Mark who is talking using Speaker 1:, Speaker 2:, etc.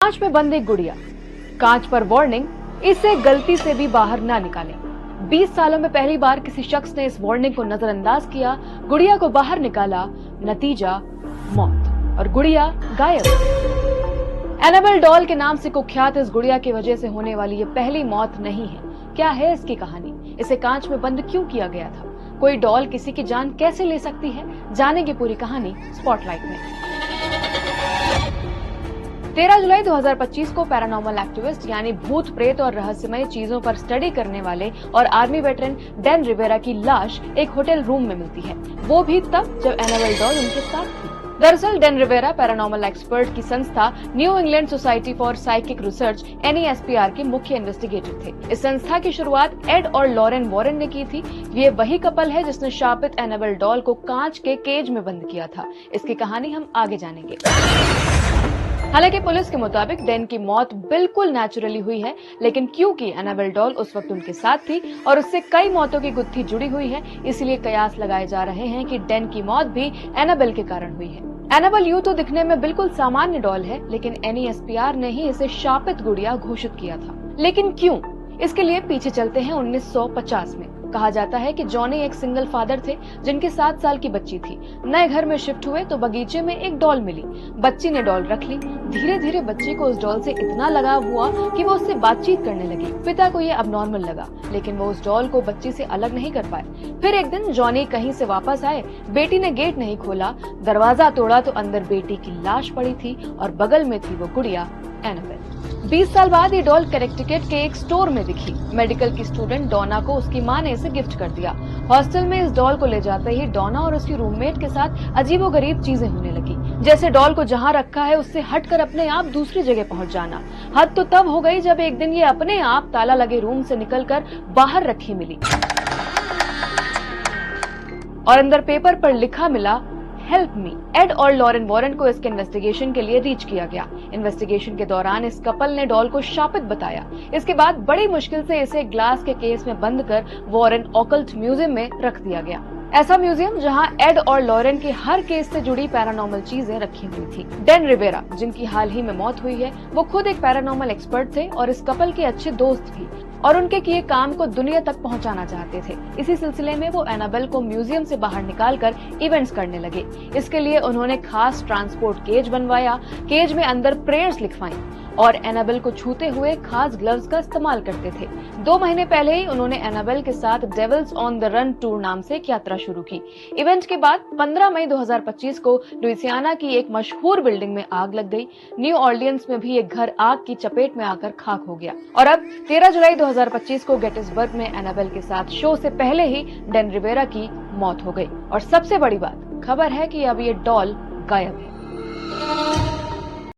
Speaker 1: कांच में बंद एक गुड़िया, कांच पर वार्निंग, इसे गलती से भी बाहर ना निकालें। 20 सालों में पहली बार किसी शख्स ने इस वार्निंग को नजरअंदाज किया, गुड़िया को बाहर निकाला, नतीजा मौत और गुड़िया गायब। एनाबेल डॉल के नाम से कुख्यात इस गुड़िया की वजह से होने वाली ये पहली मौत नहीं है। क्या है इसकी कहानी? इसे कांच में बंद क्यों किया गया था? कोई डॉल किसी की जान कैसे ले सकती है? जानेंगे पूरी कहानी स्पॉटलाइट में। 13 जुलाई 2025 को पैरानॉर्मल एक्टिविस्ट यानी भूत प्रेत और रहस्यमय चीजों पर स्टडी करने वाले और आर्मी वेटरन डैन रिवेरा की लाश एक होटल रूम में मिलती है, वो भी तब जब एनाबेल डॉल उनके साथ थी। दरअसल डैन रिवेरा पैरानॉर्मल एक्सपर्ट की संस्था new England society for psychic research NESPR के मुख्य इन्वेस्टिगेटर थे। इस संस्था की शुरुआत एड और लॉरेन वॉरेन ने की थी। ये वही कपल है जिसने शापित एनाबेल डॉल को कांच के केज में बंद किया था। इसकी कहानी हम आगे जानेंगे। हालांकि पुलिस के मुताबिक डैन की मौत बिल्कुल नेचुरली हुई है, लेकिन क्योंकि एनाबेल डॉल उस वक्त उनके साथ थी और उससे कई मौतों की गुत्थी जुड़ी हुई है, इसलिए कयास लगाए जा रहे हैं कि डैन की मौत भी एनाबेल के कारण हुई है। एनाबेल यूं तो दिखने में बिल्कुल सामान्य डॉल है, लेकिन NESPR ने ही इसे शापित गुड़िया घोषित किया था। लेकिन क्यों? इसके लिए पीछे चलते हैं 1950 में। कहा जाता है कि जॉनी एक सिंगल फादर थे जिनकी 7 साल की बच्ची थी। नए घर में शिफ्ट हुए तो बगीचे में एक डॉल मिली। बच्ची ने डॉल रख ली। धीरे धीरे बच्ची को उस डॉल से इतना लगाव हुआ कि वो उससे बातचीत करने लगी। पिता को ये अबनॉर्मल लगा, लेकिन वो उस डॉल को बच्ची से अलग नहीं कर पाए। फिर एक दिन जॉनी कहीं से वापस आए, बेटी ने गेट नहीं खोला, दरवाजा तोड़ा तो अंदर बेटी की लाश पड़ी थी और बगल में थी वो गुड़िया एनाबेल। 20 साल बाद ये डॉल कनेक्टिकट के एक स्टोर में दिखी। मेडिकल की स्टूडेंट डोना को उसकी मां ने इसे गिफ्ट कर दिया। हॉस्टल में इस डॉल को ले जाते ही डोना और उसकी रूममेट के साथ अजीबोगरीब चीजें होने लगी, जैसे डॉल को जहां रखा है उससे हटकर अपने आप दूसरी जगह पहुंच जाना। हद तो तब हो गई जब एक दिन ये अपने आप ताला लगे रूम से निकलकर बाहर रखी मिली और अंदर पेपर पर लिखा मिला, हेल्प मी। एड और लॉरेन वॉरेन को इसके इन्वेस्टिगेशन के लिए रीच किया गया। इन्वेस्टिगेशन के दौरान इस कपल ने डॉल को शापित बताया। इसके बाद बड़ी मुश्किल से इसे ग्लास के केस में बंद कर वॉरेन ऑकल्ट म्यूजियम में रख दिया गया। ऐसा म्यूजियम जहां एड और लॉरेन के हर केस से जुड़ी पैरानॉर्मल चीजें रखी हुई थी। डैन रिवेरा, जिनकी हाल ही में मौत हुई है, वो खुद एक पैरानॉर्मल एक्सपर्ट थे और इस कपल के अच्छे दोस्त भी और उनके किए काम को दुनिया तक पहुंचाना चाहते थे। इसी सिलसिले में वो एनाबेल को म्यूजियम से बाहर निकालकर इवेंट्स करने लगे। इसके लिए उन्होंने खास ट्रांसपोर्ट केज बनवाया, केज में अंदर प्रेयर्स लिखवाई और एनाबेल को छूते हुए खास ग्लव्स का इस्तेमाल करते थे। 2 महीने पहले ही उन्होंने एनाबेल के साथ Devils on the run tour नाम से एक यात्रा शुरू की। इवेंट के बाद 15 मई 2025 को लुइसियाना की एक मशहूर बिल्डिंग में आग लग गई। न्यू ऑर्लियंस में भी एक घर आग की चपेट में आकर खाक हो गया और अब 13 जुलाई 2025 को गेटिसबर्ग में एनाबेल के साथ शो से पहले ही डैन रिवेरा की मौत हो गई। और सबसे बड़ी बात, खबर है कि अब ये डॉल गायब है।